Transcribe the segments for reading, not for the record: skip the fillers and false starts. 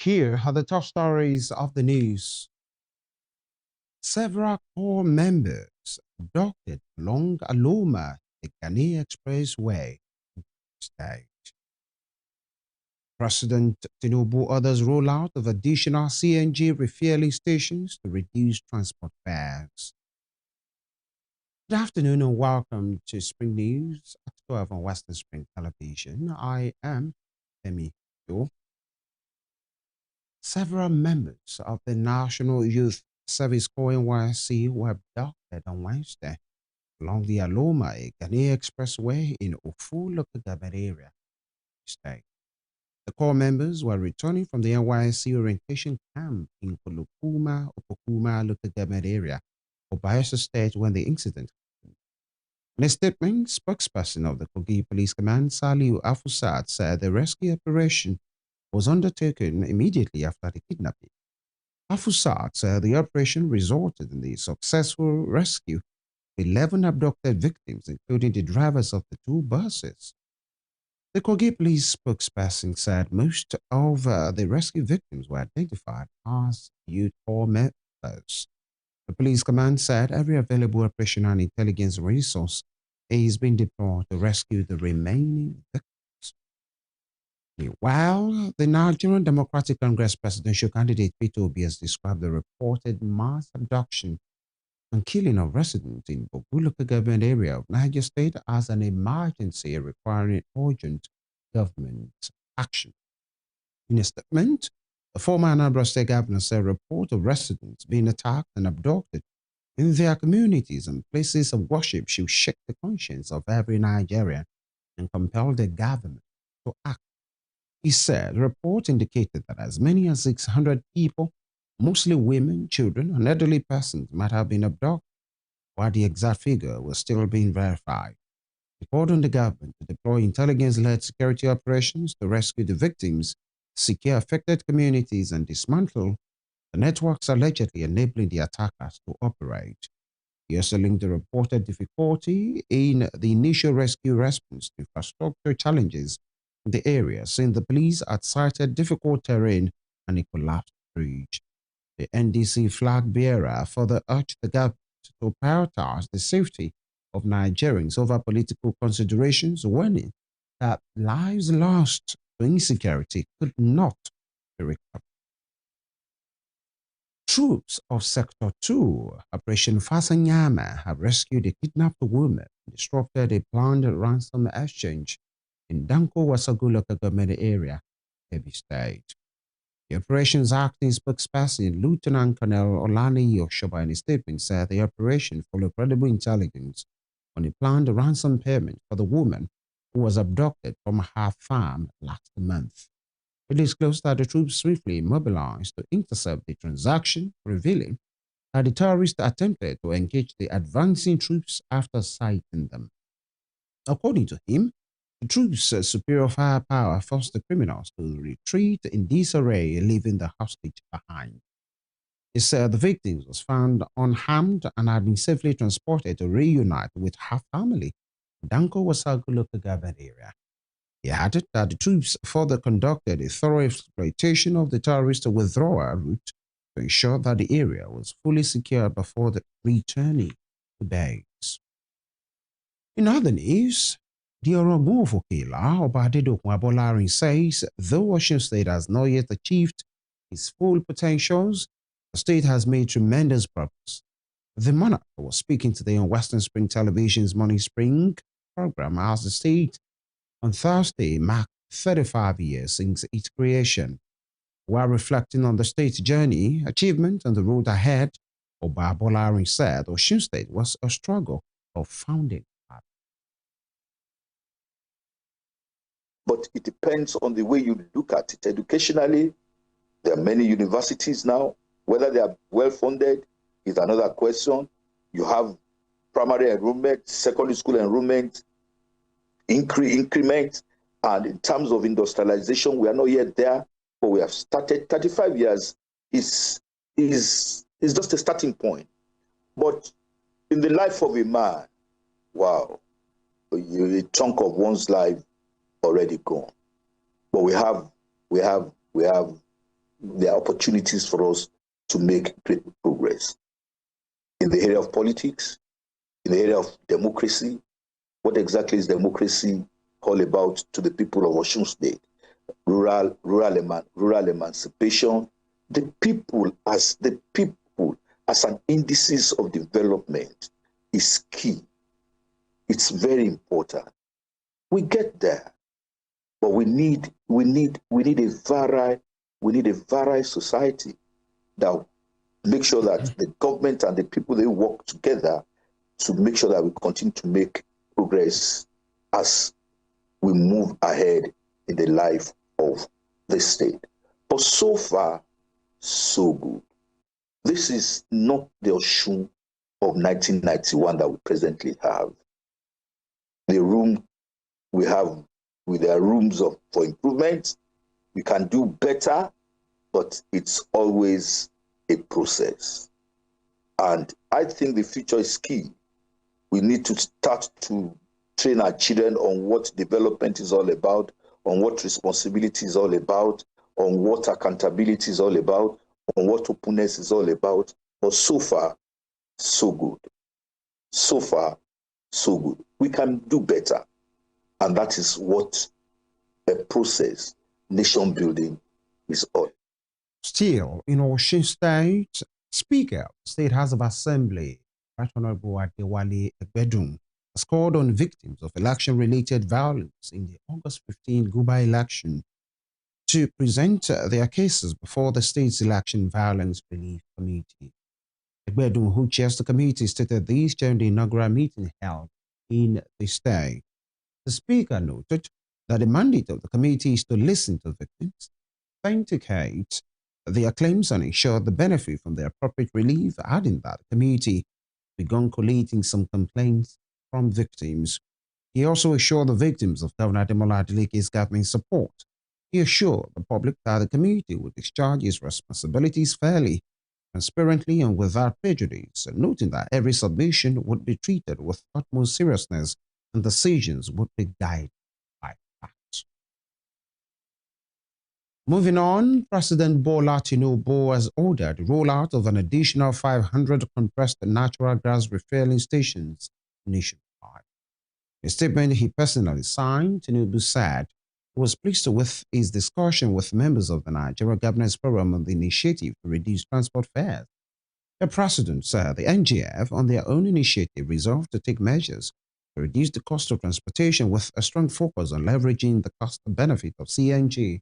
Here are the top stories of the news. Several core members abducted along Aloma, the Ghana Expressway. State. President Tinubu orders rollout of additional CNG refueling stations to reduce transport fares. Good afternoon and welcome to Spring News at 12 on Western Spring Television. I am Femi Yo. Several members of the National Youth Service Corps Nysc were abducted on Wednesday along the Aloma Ghana Expressway in Ofu local government area. State. The Corps members were returning from the Nysc orientation camp in Kolokuma, Opokuma local government area of Bayelsa State when the incident happened. In a statement, spokesperson of the Kogi Police Command, Saliu Afusat, said the rescue operation was undertaken immediately after the kidnapping. Afusat said the operation resulted in the successful rescue of 11 abducted victims, including the drivers of the two buses. The Kogi police spokesperson said most of the rescue victims were identified as youth corps members. The police command said every available operational and intelligence resource is being deployed to rescue the remaining victims. Meanwhile, the Nigerian Democratic Congress presidential candidate Peter Obi has described the reported mass abduction and killing of residents in Bogu local government area of Niger State as an emergency requiring urgent government action. In a statement, the former Anambra State governor said a report of residents being attacked and abducted in their communities and places of worship should shake the conscience of every Nigerian and compel the government to act. He said the report indicated that as many as 600 people, mostly women, children, and elderly persons, might have been abducted, while the exact figure was still being verified. He called on the government to deploy intelligence-led security operations to rescue the victims, secure affected communities, and dismantle the networks allegedly enabling the attackers to operate. He also linked the reported difficulty in the initial rescue response to infrastructure challenges in the area, saying the police had cited difficult terrain and a collapsed bridge. The NDC flag bearer further urged the government to prioritize the safety of Nigerians over political considerations, warning that lives lost to insecurity could not be recovered. Troops of Sector 2, Operation Fasanyama, have rescued a kidnapped woman and disrupted a planned ransom exchange in Danko Wasagu local government area, Kogi State. The operation's acting spokesperson, Lieutenant Colonel Olani Yoshoba, in a statement said the operation followed credible intelligence on a planned ransom payment for the woman who was abducted from her farm last month. It disclosed that the troops swiftly mobilized to intercept the transaction, revealing that the terrorists attempted to engage the advancing troops after sighting them. According to him, the troops' superior firepower forced the criminals to retreat in disarray, leaving the hostage behind. He said the victim was found unharmed and had been safely transported to reunite with her family in Danko Wasagu local government area. He added that the troops further conducted a thorough exploitation of the terrorist withdrawal route to ensure that the area was fully secured before the returning to base. In other news, the Oromo Fokela Obadedokun Abolarin says though Washington State has not yet achieved its full potentials, the state has made tremendous progress. The monarch was speaking today on Western Spring Television's Morning Spring program as the state on Thursday marked 35 years since its creation. While reflecting on the state's journey, achievement, and the road ahead, Oba Abolarin said Osun State was a struggle of founding. But it depends on the way you look at it. Educationally, there are many universities now. Whether they are well-funded is another question. You have primary enrollment, secondary school enrollment, increment, and in terms of industrialization, we are not yet there, but we have started. 35 years is just a starting point. But in the life of a man, wow, a chunk of one's life already gone. But we have there are opportunities for us to make great progress. In the area of politics, in the area of democracy, what exactly is democracy all about to the people of Osun State? Rural emancipation, the people as an indices of development is key. It's very important. We get there, but we need a varied society that make sure that the government and the people, they work together to make sure that we continue to make progress as we move ahead in the life of the state. But so far, so good. This is not the Osun of 1991 that we presently have. The room we have with their rooms for improvement, we can do better, but it's always a process. And I think the future is key. We need to start to train our children on what development is all about, on what responsibility is all about, on what accountability is all about, on what openness is all about. But so far, so good. So far, so good. We can do better. And that is what a process, nation building, is all. Still, in Osun State, Speaker of the State House of Assembly, Right Honorable Adewale Egbedun, has called on victims of election-related violence in the August 15 Guba election to present their cases before the state's Election Violence Relief Committee. Egbedun, who chairs the committee, stated this during the inaugural meeting held in the state. The Speaker noted that the mandate of the committee is to listen to victims, authenticate their claims, and ensure the benefit from the appropriate relief, adding that the committee begun collating some complaints from victims. He also assured the victims of Governor Ademola Adeleke's government support. He assured the public that the committee would discharge its responsibilities fairly, transparently, and without prejudice, noting that every submission would be treated with utmost seriousness and decisions would be guided by facts. Moving on, President Bola Tinubu has ordered the rollout of an additional 500 compressed natural gas refueling stations nationwide. In a statement he personally signed, Tinubu said he was pleased with his discussion with members of the Nigerian Governance Forum on the initiative to reduce transport fares. The president said the NGF, on their own initiative, resolved to take measures to reduce the cost of transportation with a strong focus on leveraging the cost benefit of CNG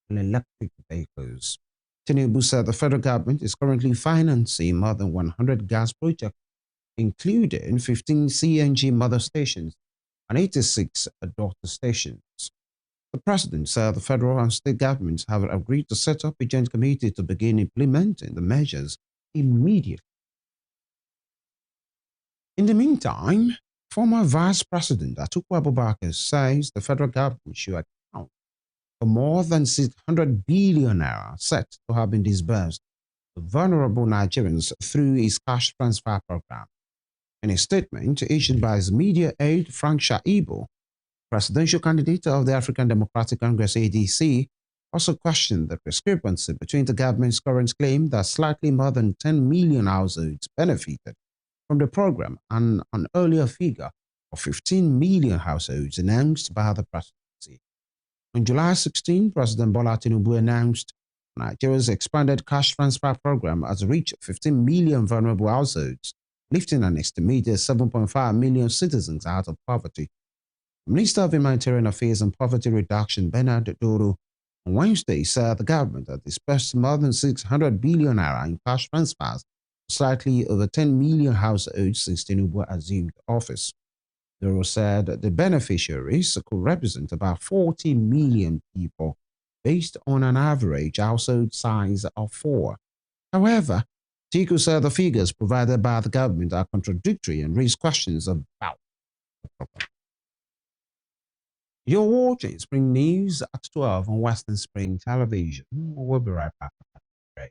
and electric vehicles. Tinubu said the federal government is currently financing more than 100 gas projects, including 15 CNG mother stations and 86 daughter stations. The president said the federal and state governments have agreed to set up a joint committee to begin implementing the measures immediately. In the meantime, former Vice President Atiku Abubakar says the federal government should account for more than 600 billion naira set to have been disbursed to vulnerable Nigerians through his cash transfer program. In a statement issued by his media aide Frank Shaibu, presidential candidate of the African Democratic Congress ADC, also questioned the discrepancy between the government's current claim that slightly more than 10 million households benefited from the program and an earlier figure of 15 million households announced by the presidency. On July 16, President Bola Tinubu announced Nigeria's expanded cash transfer program has reached 15 million vulnerable households, lifting an estimated 7.5 million citizens out of poverty. Minister of Humanitarian Affairs and Poverty Reduction, Bernard Doro, on Wednesday said the government had disbursed more than 600 billion naira in cash transfers to slightly over 10 million households since Tinubu assumed office. Doro said the beneficiaries could represent about 40 million people based on an average household size of 4. However, Tiku said the figures provided by the government are contradictory and raise questions about the problem. You're watching Spring News at 12 on Western Spring Television. We'll be right back. Great.